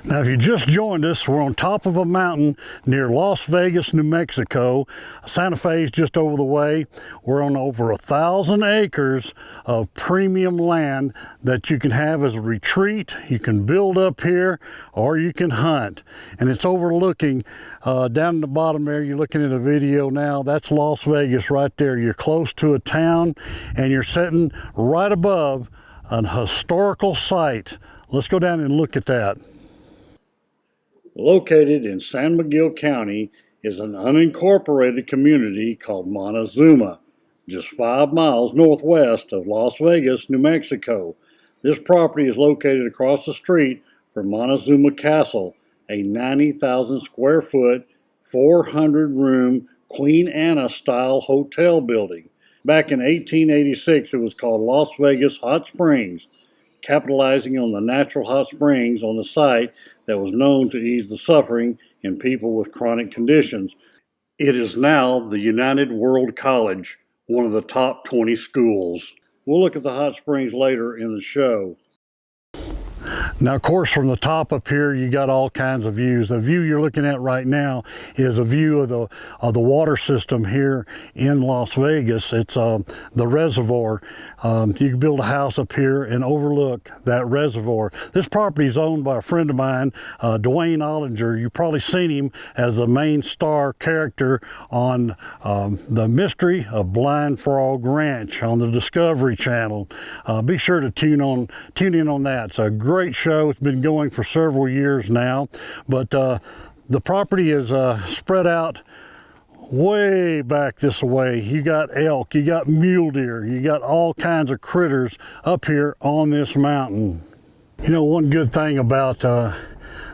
Now, if you just joined us, we're on top of a mountain near Las Vegas, New Mexico. Santa Fe is just over the way. We're on over 1,000 acres of premium land that you can have as a retreat. You can build up here or you can hunt. And it's overlooking down in the bottom there. You're looking at a video now. That's Las Vegas right there. You're close to a town and you're sitting right above an historical site. Let's go down and look at that. Located in San Miguel County is an unincorporated community called Montezuma, just 5 miles northwest of Las Vegas, New Mexico. This property is located across the street from Montezuma Castle, a 90,000 square foot, 400 room Queen Anna style hotel building. Back in 1886, it was called Las Vegas Hot Springs, capitalizing on the natural hot springs on the site that was known to ease the suffering in people with chronic conditions. It is now the United World College, one of the top 20 schools. We'll look at the hot springs later in the show. Now, of course, from the top up here, you got all kinds of views. The view you're looking at right now is a view of the water system here in Las Vegas. It's the reservoir. You can build a house up here and overlook that reservoir. This property is owned by a friend of mine, Dwayne Ollinger. You've probably seen him as the main star character on The Mystery of Blind Frog Ranch on the Discovery Channel. Be sure to tune in on that. It's a great show. It's been going for several years now, but the property is spread out way back this way. You got elk, you got mule deer, you got all kinds of critters up here on this mountain. You know, one good thing about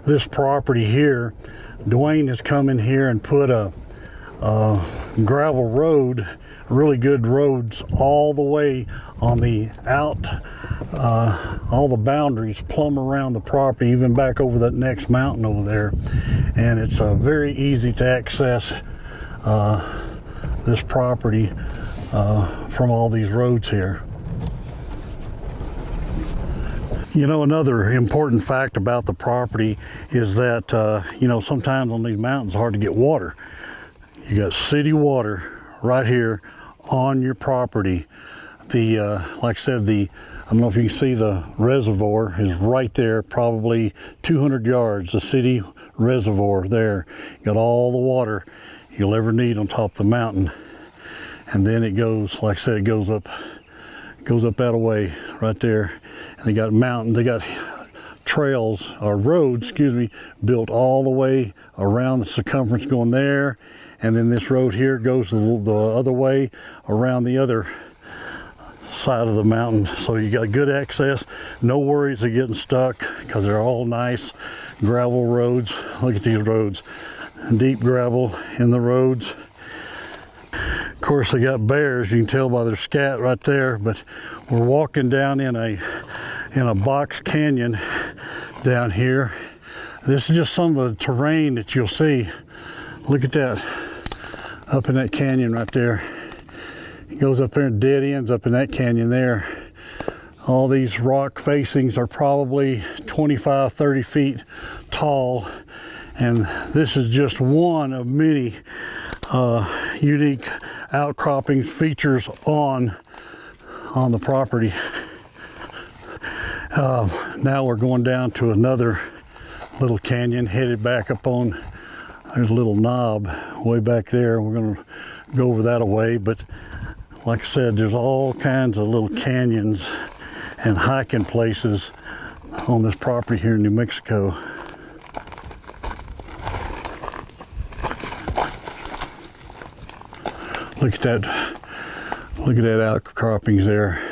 this property here, Dwayne has come in here and put a gravel road, really good roads all the way on the all the boundaries plumb around the property, even back over that next mountain over there. And it's very easy to access this property from all these roads here. You know, another important fact about the property is that, you know, sometimes on these mountains it's hard to get water. You got city water right here on your property. Like I said, I don't know if you can see, the reservoir is right there, probably 200 yards, the city reservoir there. You got all the water you'll ever need on top of the mountain. And then it goes, like I said, it goes up that way right there. And they got trails, or roads, built all the way around the circumference going there. And then this road here goes the other way around the other side of the mountain, so you got good access, no worries of getting stuck, because they're all nice gravel roads. Look at these roads, deep gravel in the roads. Of course, they got bears, you can tell by their scat right there, but we're walking down in a box canyon down here. This is just some of the terrain that you'll see. Look at that, up in that canyon right there. It goes up there and dead ends up in that canyon there. All these rock facings are probably 25, 30 feet tall. And this is just one of many unique outcropping features on the property. Now we're going down to another little canyon, headed back up on, there's a little knob way back there. We're going to go over that a way, but like I said, there's all kinds of little canyons and hiking places on this property here in New Mexico. Look at that outcroppings there.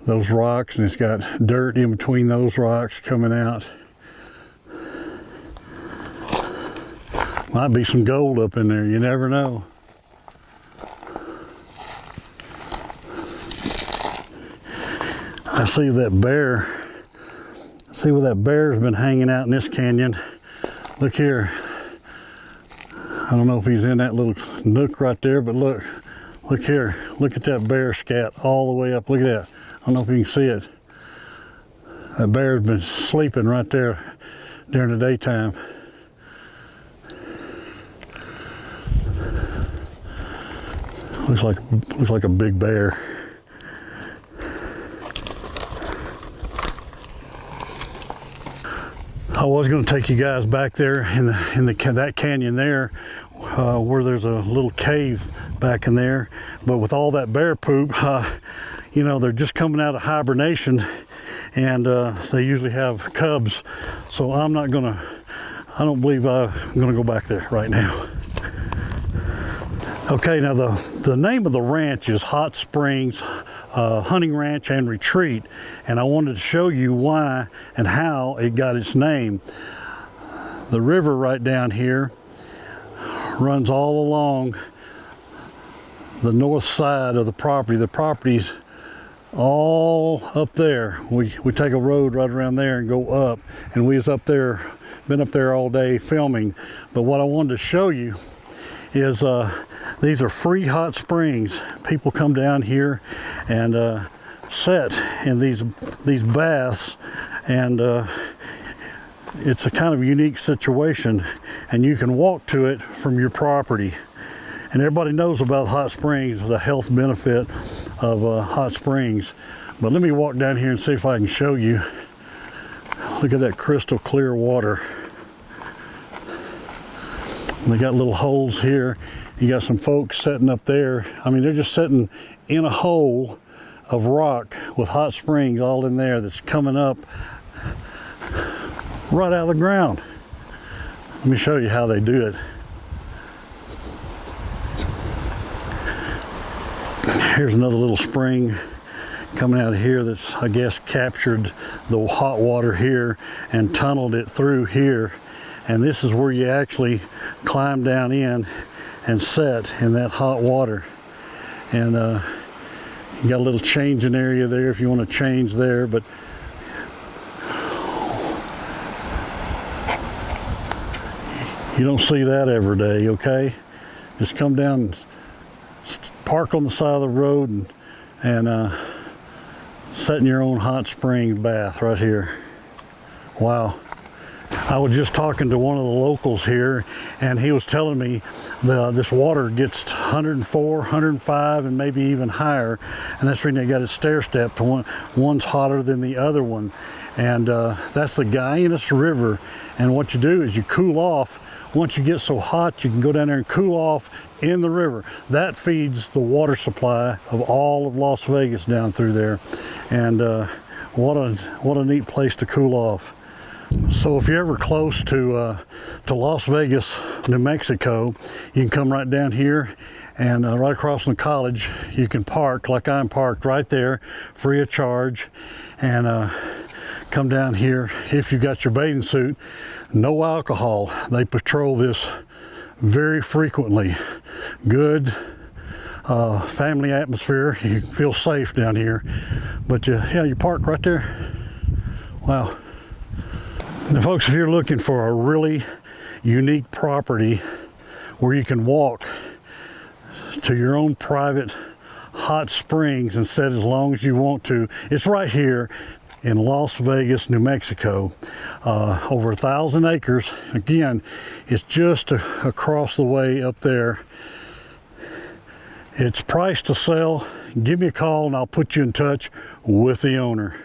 Those rocks, and it's got dirt in between those rocks coming out. Might be some gold up in there, you never know. I see that bear. See where that bear's been hanging out in this canyon. Look here. I don't know if he's in that little nook right there, but look here. Look at that bear scat all the way up. Look at that. I don't know if you can see it. That bear's been sleeping right there during the daytime. Looks like a big bear. I was going to take you guys back there in that canyon there, where there's a little cave back in there, but with all that bear poop, you know, they're just coming out of hibernation, and they usually have cubs, so I don't believe I'm gonna go back there right now. Okay, now the name of the ranch is Hot Springs Hunting Ranch and Retreat, and I wanted to show you why and how it got its name. The river right down here runs all along the north side of the property. The property's all up there. We take a road right around there and go up, and we was up there, been up there all day filming. But what I wanted to show you is these are free hot springs. People come down here and sit in these baths, and it's a kind of unique situation, and you can walk to it from your property. And everybody knows about hot springs, the health benefit of hot springs. But let me walk down here and see if I can show you. Look at that crystal clear water. And they got little holes here. You got some folks sitting up there. I mean, they're just sitting in a hole of rock with hot springs all in there that's coming up right out of the ground. Let me show you how they do it. Here's another little spring coming out of here that's, I guess, captured the hot water here and tunneled it through here. And this is where you actually climb down in and sit in that hot water. And you got a little changing area there if you want to change there, but you don't see that every day, okay? Just come down and park on the side of the road and sit in your own hot spring bath right here. Wow. I was just talking to one of the locals here, and he was telling me this water gets 104, 105, and maybe even higher, and that's the reason they got it stair-stepped. One's hotter than the other one, and that's the Guyanus River. And what you do is you cool off. Once you get so hot, you can go down there and cool off in the river. That feeds the water supply of all of Las Vegas down through there, and what a neat place to cool off. So if you're ever close to Las Vegas, New Mexico, you can come right down here, and right across from the college, you can park like I'm parked right there, free of charge, and come down here. If you got your bathing suit, no alcohol. They patrol this very frequently. Good family atmosphere. You feel safe down here, but yeah, you park right there. Wow. Now folks, if you're looking for a really unique property where you can walk to your own private hot springs and sit as long as you want to, it's right here in Las Vegas, New Mexico. Over 1,000 acres. Again, it's just across the way up there. It's priced to sell. Give me a call and I'll put you in touch with the owner.